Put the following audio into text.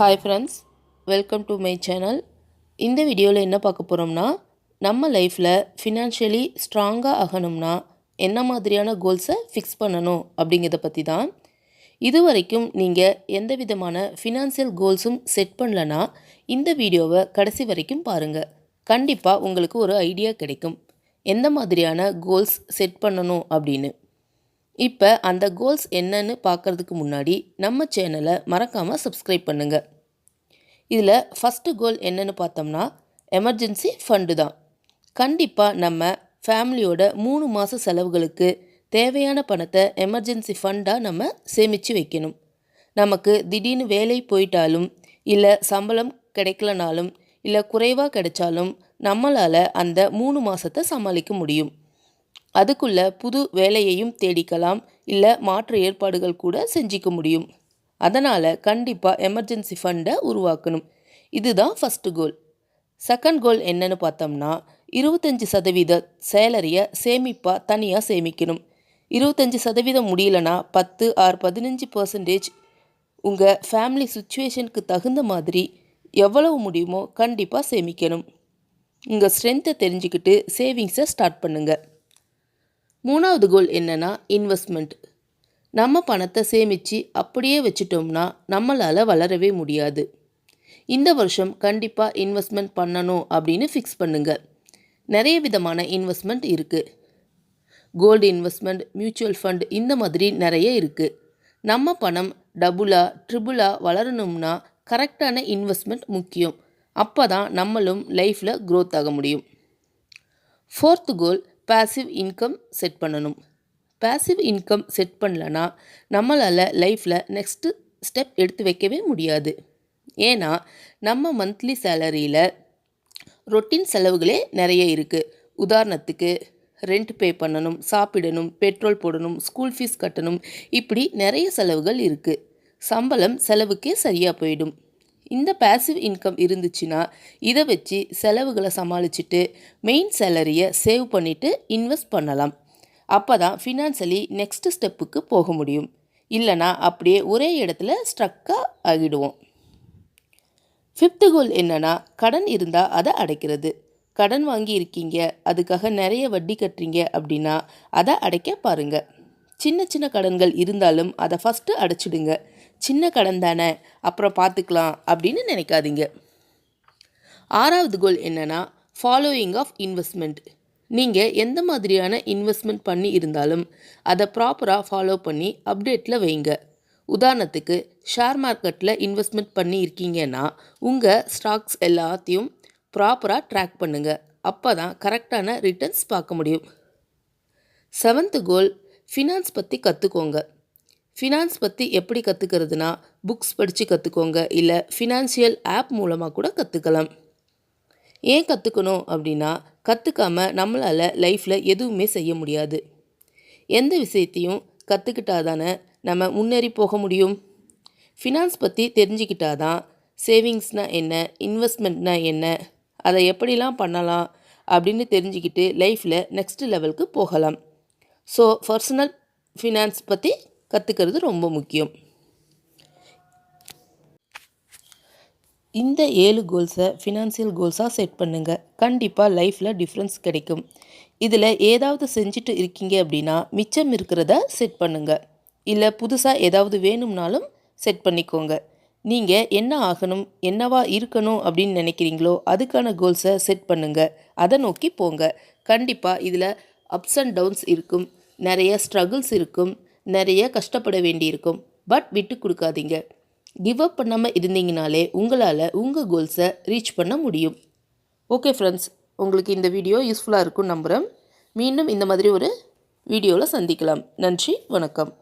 Hi friends, welcome to my channel. இந்த வீடியோவில் என்ன பார்க்க போகிறோம்னா நம்ம லைஃப்பில் ஃபினான்ஷியலி ஸ்ட்ராங்காக ஆகணும்னா என்ன மாதிரியான கோல்ஸை ஃபிக்ஸ் பண்ணணும் அப்படிங்கிறத பற்றி தான். இது வரைக்கும் நீங்கள் எந்த விதமான ஃபினான்ஷியல் கோல்ஸும் செட் பண்ணலனா இந்த வீடியோவை கடைசி வரைக்கும் பாருங்கள். கண்டிப்பாக உங்களுக்கு ஒரு ஐடியா கிடைக்கும் எந்த மாதிரியான கோல்ஸ் செட் பண்ணணும் அப்படின்னு. இப்போ அந்த கோல்ஸ் என்னன்னு பார்க்குறதுக்கு முன்னாடி நம்ம சேனலை மறக்காமல் சப்ஸ்கிரைப் பண்ணுங்கள். இதில் ஃபஸ்ட்டு கோல் என்னன்னு பார்த்தோம்னா எமர்ஜென்சி ஃபண்டு தான். கண்டிப்பாக நம்ம ஃபேமிலியோட 3 மாத செலவுகளுக்கு தேவையான பணத்தை எமர்ஜென்சி ஃபண்டாக நம்ம சேமித்து வைக்கணும். நமக்கு திடீர்னு வேலை போயிட்டாலும் இல்லை சம்பளம் கிடைக்கலனாலும் இல்லை குறைவாக கிடைச்சாலும் நம்மளால் அந்த 3 மாதத்தை சமாளிக்க முடியும். அதுக்குள்ளே புது வேலையையும் தேடிக்கலாம், இல்லை மாற்று ஏற்பாடுகள் கூட செஞ்சிக்க முடியும். அதனால் கண்டிப்பாக எமர்ஜென்சி ஃபண்டை உருவாக்கணும். இதுதான் ஃபஸ்ட்டு கோல். செகண்ட் கோல் என்னன்னு பார்த்தோம்னா 25% சேலரியை சேமிப்பாக தனியாக சேமிக்கணும். 25% முடியலனா 10 ஆர் 15% உங்கள் ஃபேமிலி சுச்சுவேஷனுக்கு தகுந்த மாதிரி எவ்வளவு முடியுமோ கண்டிப்பாக சேமிக்கணும். உங்கள் ஸ்ட்ரென்த்தை தெரிஞ்சுக்கிட்டு சேவிங்ஸை ஸ்டார்ட் பண்ணுங்கள். மூணாவது கோல் என்னென்னா இன்வெஸ்ட்மெண்ட். நம்ம பணத்தை சேமித்து அப்படியே வச்சிட்டோம்னா நம்மளால் வளரவே முடியாது. இந்த வருஷம் கண்டிப்பாக இன்வெஸ்ட்மெண்ட் பண்ணணும் அப்படின்னு ஃபிக்ஸ் பண்ணுங்கள். நிறைய விதமான இன்வெஸ்ட்மெண்ட் இருக்குது. கோல்டு இன்வெஸ்ட்மெண்ட், மியூச்சுவல் ஃபண்ட், இந்த மாதிரி நிறைய இருக்குது. நம்ம பணம் டபுளாக ட்ரிபிளாக வளரணும்னா கரெக்டான இன்வெஸ்ட்மெண்ட் முக்கியம். அப்போ தான் நம்மளும் லைஃப்பில் க்ரோத் ஆக முடியும். ஃபோர்த்து கோல் பேசிவ் இன்கம் செட் பண்ணணும். பேசிவ் இன்கம் செட் பண்ணலனா நம்மளால் லைஃப்பில் நெக்ஸ்ட்டு ஸ்டெப் எடுத்து வைக்கவே முடியாது. ஏன்னா நம்ம மந்த்லி சேலரியில் ரொட்டீன் செலவுகளே நிறைய இருக்குது. உதாரணத்துக்கு ரெண்ட் பே பண்ணணும், சாப்பிடணும், பெட்ரோல் போடணும், ஸ்கூல் ஃபீஸ் கட்டணும், இப்படி நிறைய செலவுகள் இருக்குது. சம்பளம் செலவுக்கே சரியாக போயிடும். இந்த பேசிவ் இன்கம் இருந்துச்சுன்னா இதை வச்சு செலவுகளை சமாளிச்சுட்டு மெயின் சேலரியை சேவ் பண்ணிவிட்டு இன்வெஸ்ட் பண்ணலாம். அப்போ தான் ஃபினான்ஷியலி நெக்ஸ்ட் ஸ்டெப்புக்கு போக முடியும். இல்லைனா அப்படியே ஒரே இடத்துல ஸ்ட்ரக்காக ஆகிடுவோம். ஃபிஃப்த்து கோல் என்னென்னா கடன் இருந்தால் அதை அடைக்கிறது. கடன் வாங்கி இருக்கீங்க, அதுக்காக நிறைய வட்டி கட்டுறீங்க அப்படின்னா அதை அடைக்க பாருங்கள். சின்ன சின்ன கடன்கள் இருந்தாலும் அதை ஃபஸ்ட்டு அடைச்சிடுங்க. சின்ன கடன் தானே, அப்புறம் பார்த்துக்கலாம் அப்படின்னு நினைக்காதீங்க. ஆறாவது கோல் என்னென்னா ஃபாலோயிங் ஆஃப் இன்வெஸ்ட்மெண்ட். நீங்கள் எந்த மாதிரியான இன்வெஸ்ட்மெண்ட் பண்ணி இருந்தாலும் அதை ப்ராப்பராக ஃபாலோ பண்ணி அப்டேட்டில் வைங்க. உதாரணத்துக்கு ஷேர் மார்க்கெட்டில் இன்வெஸ்ட்மெண்ட் பண்ணி இருக்கீங்கன்னா உங்கள் ஸ்டாக்ஸ் எல்லாத்தையும் ப்ராப்பராக ட்ராக் பண்ணுங்கள். அப்போ தான் கரெக்டான ரிட்டர்ன்ஸ் பார்க்க முடியும். செவன்த்து கோல் ஃபினான்ஸ் பற்றி கற்றுக்கோங்க. ஃபினான்ஸ் பற்றி எப்படி கற்றுக்கிறதுனா புக்ஸ் படித்து கற்றுக்கோங்க, இல்லை ஃபினான்ஷியல் ஆப் மூலமாக கூட கற்றுக்கலாம். ஏன் கற்றுக்கணும் அப்படின்னா கற்றுக்காமல் நம்மளால் லைஃப்பில் எதுவுமே செய்ய முடியாது. எந்த விஷயத்தையும் கற்றுக்கிட்டா தானே நம்ம முன்னேறி போக முடியும். ஃபினான்ஸ் பற்றி தெரிஞ்சுக்கிட்டாதான் சேவிங்ஸ்னால் என்ன, இன்வெஸ்ட்மெண்ட்னால் என்ன, அதை எப்படிலாம் பண்ணலாம் அப்படின்னு தெரிஞ்சுக்கிட்டு லைஃப்பில் நெக்ஸ்ட் லெவலுக்கு போகலாம். ஸோ பர்சனல் ஃபினான்ஸ் பற்றி கற்றுக்கிறது ரொம்ப முக்கியம். இந்த 7 கோல்ஸை ஃபினான்ஷியல் கோல்ஸாக செட் பண்ணுங்கள். கண்டிப்பாக லைஃப்பில் டிஃப்ரென்ஸ் கிடைக்கும். இதில் ஏதாவது செஞ்சுட்டு இருக்கீங்க அப்படின்னா மிச்சம் இருக்கிறத செட் பண்ணுங்கள். இல்லை புதுசாக ஏதாவது வேணும்னாலும் செட் பண்ணிக்கோங்க. நீங்கள் என்ன ஆகணும், என்னவா இருக்கணும் அப்படின்னு நினைக்கிறீங்களோ அதுக்கான கோல்ஸை செட் பண்ணுங்கள். அதை நோக்கி போங்க. கண்டிப்பாக இதில் அப்ஸ் அண்ட் டவுன்ஸ் இருக்கும், நிறைய ஸ்ட்ரகிள்ஸ் இருக்கும், நிறைய கஷ்டப்பட வேண்டியிருக்கும். பட் விட்டு கொடுக்காதீங்க. கிவ் அப் பண்ணாமல் இருந்தீங்கனாலே உங்களால் உங்கள் கோல்ஸை ரீச் பண்ண முடியும். ஓகே ஃப்ரெண்ட்ஸ், உங்களுக்கு இந்த வீடியோ யூஸ்ஃபுல்லாக இருக்கும்னு நம்புகிறேன். மீண்டும் இந்த மாதிரி ஒரு வீடியோவில் சந்திக்கலாம். நன்றி, வணக்கம்.